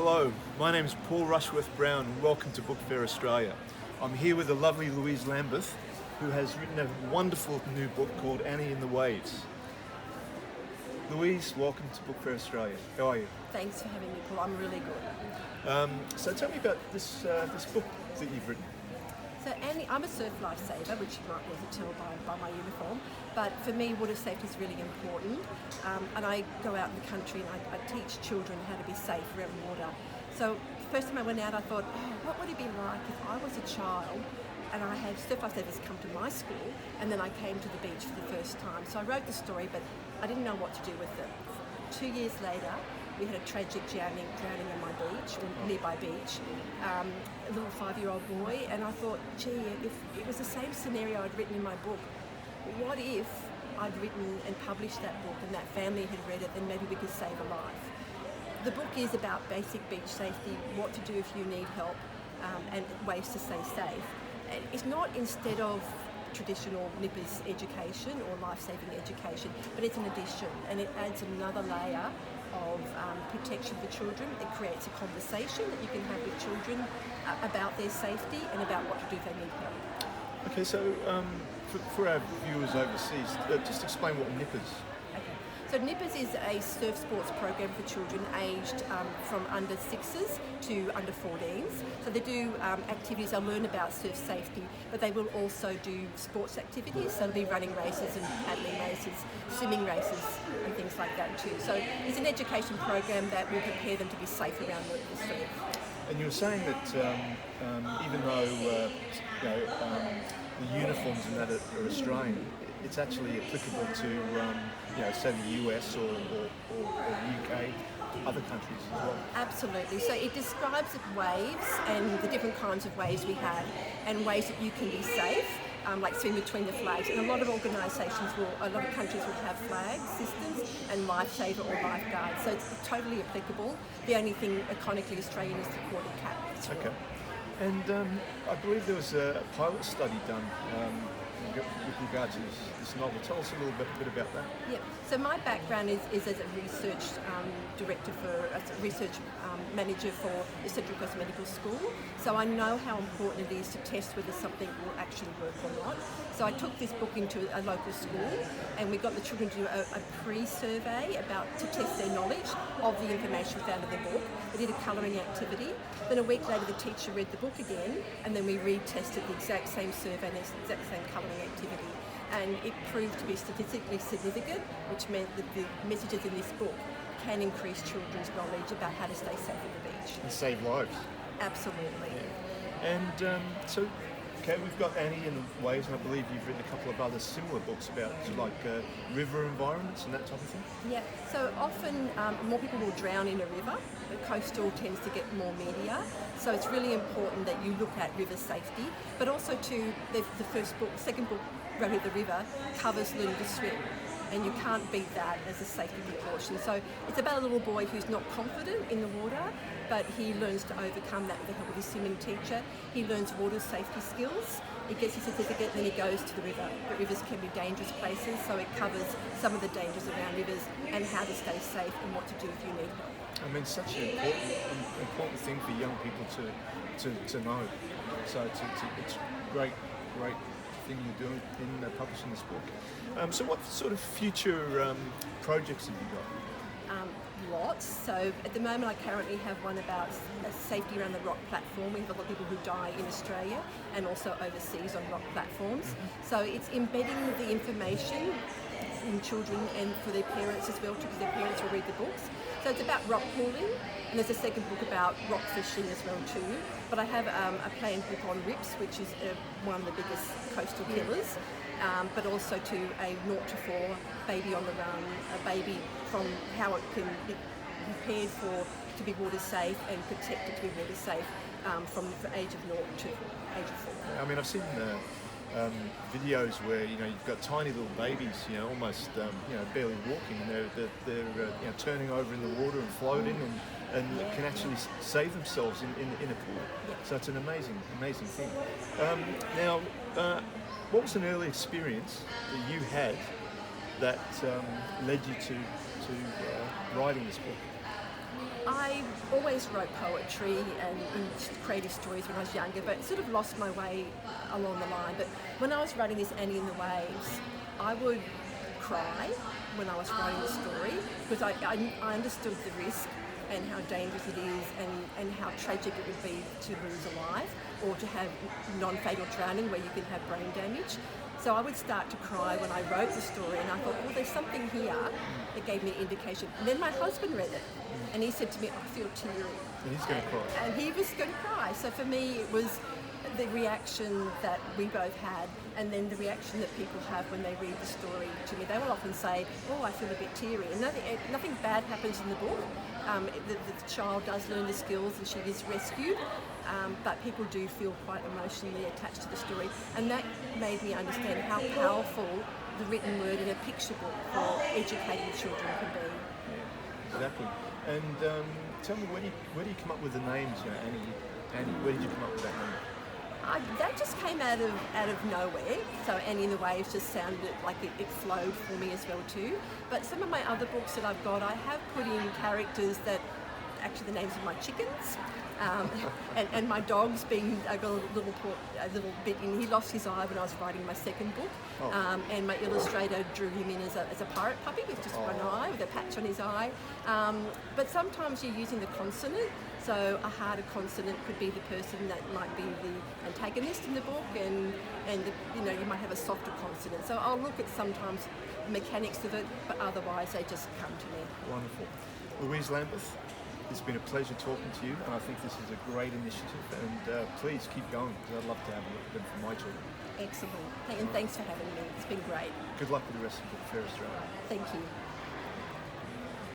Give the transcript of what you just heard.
Hello, my name is Paul Rushworth-Brown and welcome to Bookfairaus Australia. I'm here with the lovely Louise Lambeth, who has written a wonderful new book called Annie in the Waves. Louise, welcome to Bookfairaus Australia. How are you? Thanks for having me, Paul. I'm really good. So tell me about this book that you've written. So Annie, I'm a surf lifesaver, which you might be able to tell by my uniform, but for me water safety is really important, and I go out in the country and I teach children how to be safe around water. So the first time I went out I thought, what would it be like if I was a child and I had surf lifesavers come to my school and then I came to the beach for the first time. So I wrote the story, but I didn't know what to do with it. 2 years later, we had a tragic drowning on my beach, or nearby beach, a little 5-year-old boy, and I thought, gee, if it was the same scenario I'd written in my book, what if I'd written and published that book and that family had read it, and maybe we could save a life. The book is about basic beach safety, what to do if you need help, and ways to stay safe. It's not instead of traditional nippers education or life-saving education, but it's an addition, and it adds another layer of protection for children. It creates a conversation that you can have with children about their safety and about what to do if they need help. Okay, so for our viewers overseas, just explain what nippers. So Nippers is a surf sports program for children aged from under 6s to under 14s. So they do activities, they'll learn about surf safety, but they will also do sports activities. So they'll be running races and paddling races, swimming races and things like that too. So it's an education program that will prepare them to be safe around the surf. And you were saying that even though the uniforms and that are Australian, it's actually applicable to, say the US or UK, other countries as well. Absolutely. So it describes waves and the different kinds of waves we have, and ways that you can be safe, like swim between the flags. And a lot of a lot of countries will have flag systems and lifesaver or lifeguard. So it's totally applicable. The only thing iconically Australian is the quarter cap. Okay. And I believe there was a pilot study done with regard to this novel. Tell us a little bit about that. Yeah, so my background is as a research manager for the Central Coast Medical School. So I know how important it is to test whether something will actually work or not. So I took this book into a local school and we got the children to do a pre-survey to test their knowledge of the information found in the book. We did a colouring activity. Then a week later the teacher read the book again, and then we retested the exact same survey and the exact same colouring activity. And it proved to be statistically significant, which meant that the messages in this book can increase children's knowledge about how to stay safe at the beach. And save lives. Absolutely. Yeah. And okay, we've got Annie in the Waves, and I believe you've written a couple of other similar books about river environments and that type of thing. Yeah, so often more people will drown in a river. The coastal tends to get more media, so it's really important that you look at river safety, but also the second book, Rowing the River, covers learning to swim. And you can't beat that as a safety precaution. So it's about a little boy who's not confident in the water, but he learns to overcome that with the help of his swimming teacher. He learns water safety skills. He gets his certificate, and then he goes to the river. But rivers can be dangerous places, so it covers some of the dangers around rivers and how to stay safe and what to do if you need help. I mean, such an important thing for young people to know. So it's great thing you're doing in publishing this book. So what sort of future projects have you got? Lots. So at the moment I currently have one about safety around the rock platform. We have a lot of people who die in Australia and also overseas on rock platforms. Mm-hmm. So it's embedding the information in children and for their parents as well, because their parents will read the books. So it's about rock pooling, and there's a second book about rock fishing as well too. But I have a planned book on rips, which is one of the biggest coastal killers, but also to a 0 to 4 baby on the run, a baby from how it can be prepared to be water safe and protected to be water safe from the age of 0 to age of 4. I mean, I've seen videos where you've got tiny little babies, almost barely walking, and they're turning over in the water and floating, and can actually save themselves in a pool. Yeah. So it's an amazing thing. Now, what was an early experience that you had that led you to writing this book? I always wrote poetry and creative stories when I was younger, but sort of lost my way along the line. But when I was writing this Annie in the Waves, I would cry when I was writing the story because I understood the risk and how dangerous it is and how tragic it would be to lose a life or to have non-fatal drowning where you can have brain damage. So I would start to cry when I wrote the story and I thought, well, there's something here that gave me an indication. And then my husband read it and he said to me, I feel teary. And he's going to cry. And he was going to cry. So for me, it was the reaction that we both had and then the reaction that people have when they read the story to me. They will often say, oh, I feel a bit teary. And nothing bad happens in the book. The child does learn the skills and she is rescued, but people do feel quite emotionally attached to the story. And that made me understand how powerful the written word in a picture book for educating children can be. Yeah, exactly. And tell me, where do you come up with the names? You know, Annie, where did you come up with that name? That just came out of nowhere. So Annie in the Waves just sounded like it flowed for me as well too. But some of my other books that I've got, I have put in characters that actually the names of my chickens. And my dog's been, I got a little bit in. He lost his eye when I was writing my second book, and my illustrator drew him in as a pirate puppy with just one eye, with a patch on his eye. But sometimes you're using the consonant, so a harder consonant could be the person that might be the antagonist in the book, and you might have a softer consonant. So I'll look at sometimes mechanics of it, but otherwise they just come to me. Wonderful. Louise Lambeth, it's been a pleasure talking to you, and I think this is a great initiative, and please keep going, because I'd love to have a look at them for my children. Excellent. And thanks for having me. It's been great. Good luck with the rest of Bookfairaus. Thank you.